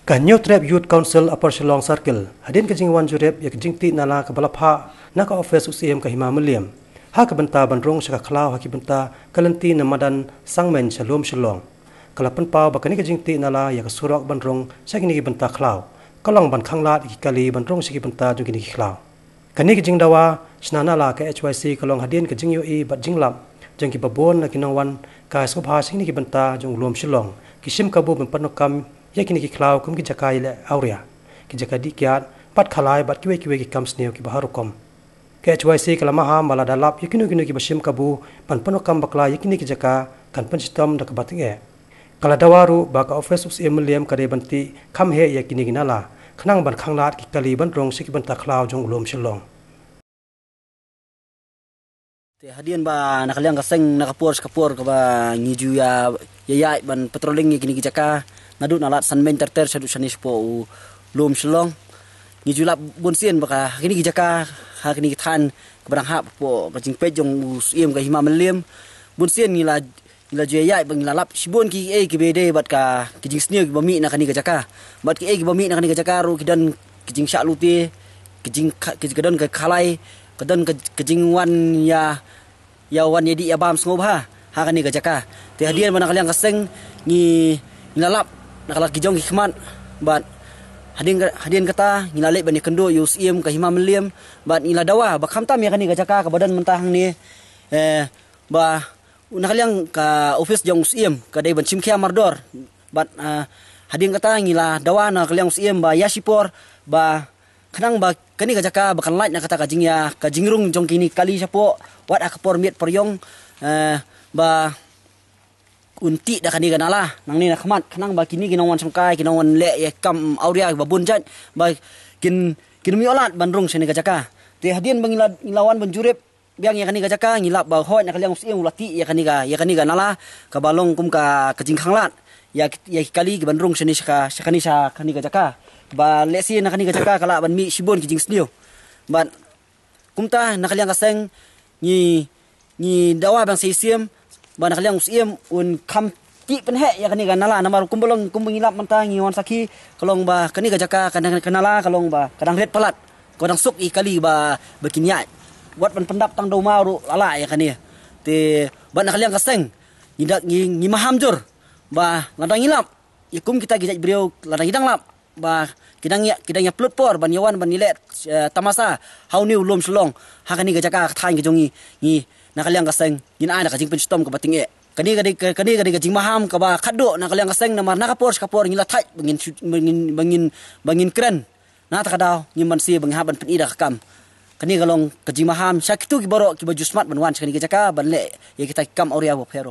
Kanyo Trap Youth Council Upper Shillong Circle hadin kajing wan jurep ya kajing ti nala ka balapha na ka office UCM ka hima meliam ha ka benta bandrong saka khlaw ha ki benta kalanti na madan sangmen shalom Shillong kalapan pau bakani kajing ti nala ya ka surok bandrong sakini ki benta khlaw kalong ban khanglat ki kali bandrong siki benta jungini ki khlaw kani kajing dawa snana la ka HYC kalong hadin kajing yo e bat jinglam jang ki babon na kinang wan ka sopha sikini ki benta jung lom Shillong kisim kabu ben panokam yakini ki klau kum ki jakai le auria ki jakadi kiat pat khalai bat kiwe ki kam sneu ki baharukom ke HYC kalama ha mala dalap yakinu ki basim kabu pan panokam bakla yakini ki jaka kan pan sistem dak batinge kala dawaru baka office UCM meliam kare banti kham he yakini ginala khnang ban khanglat ki kali ban rong siki ban ta klau jong ulom Shillong te hadian ba nakaliang kaseng nakapor ka ba ngiju ya yai ban patrolling yakini ki jaka nadu nalat sanmen terter sadu sanis po lom Shillong ngiju lap bonsien baka kini jaka ha kini than kebarang hap po kajing pejong UCM ka hima meliam bonsien ngila jaya bang lalap sibon ki ki bede bat ka kijing sneu ki bami na kani jaka bat ki bami na kani jaka ru kidan kijing syaluti kijing kadan ka khalai kadan kijing wan ya wan yedi ya bam sngob ha kani jaka te hadian mana kalian kaseng ni lalap nakalak kijong hikmat bat hadin kata ngilalek bani kendo UCM ka hima meliam bat ngila dawa bakham tam ya kani jaka ka badan mentahang ni ba nakaliang ka office jong UCM ka dai ban chimkhia mardor bat hadin kata ngila dawa nakaliang UCM ba yasipor ba khanang ba kani jaka bakan light na kata ka jingya ka jingrung jong kini kali sapo wat akapor miet poryong ba unti dah kani ganala nang ni nakmat khanang ba kini ginawan sangkai ginawan le ya kam auria ba bunjat ba kin miolat bandrung sene jaka te hadian bangilawan banjurep biang ya kani jaka ngilap ba hoi nakaliang UCM ulati ya kani ganala ka balong kum ka kajing khanglat ya kali bandrung sene kani jaka ba lesi nakani jaka kala ban mi sibon kijing sneu ban kumta nakaliang kaseng ni dawa bang sisiem ba nakaliang UCM un kam ti penhe ya kani ganala namar kumbolong kumbingilap mantangi wan saki kalong ba kani jaka kanala kalong ba kadang red palat kadang suk kali ba berkinyat buat pendap tang do maru lala ya kani te ba nakaliang kaseng ngi maham jur ba ladang ilap ikum kita gijat beliau ladang hidang lap ba kidangnya plut por ban yawan ban nilet tamasa hauni ulom Shillong ha kani jaka than gijongi ni nakaliang kaseng gin ana kajing penstom ka batinge kani kajing maham ka ba khaddo nakaliang kaseng namar nakapor ngila thai bangin kren na takadaw ngiman si bang haban penida kam kani kalong kajing maham syakitu ki borok ki baju smart ban wan kani jaka ban le ya kita kam auria bo fer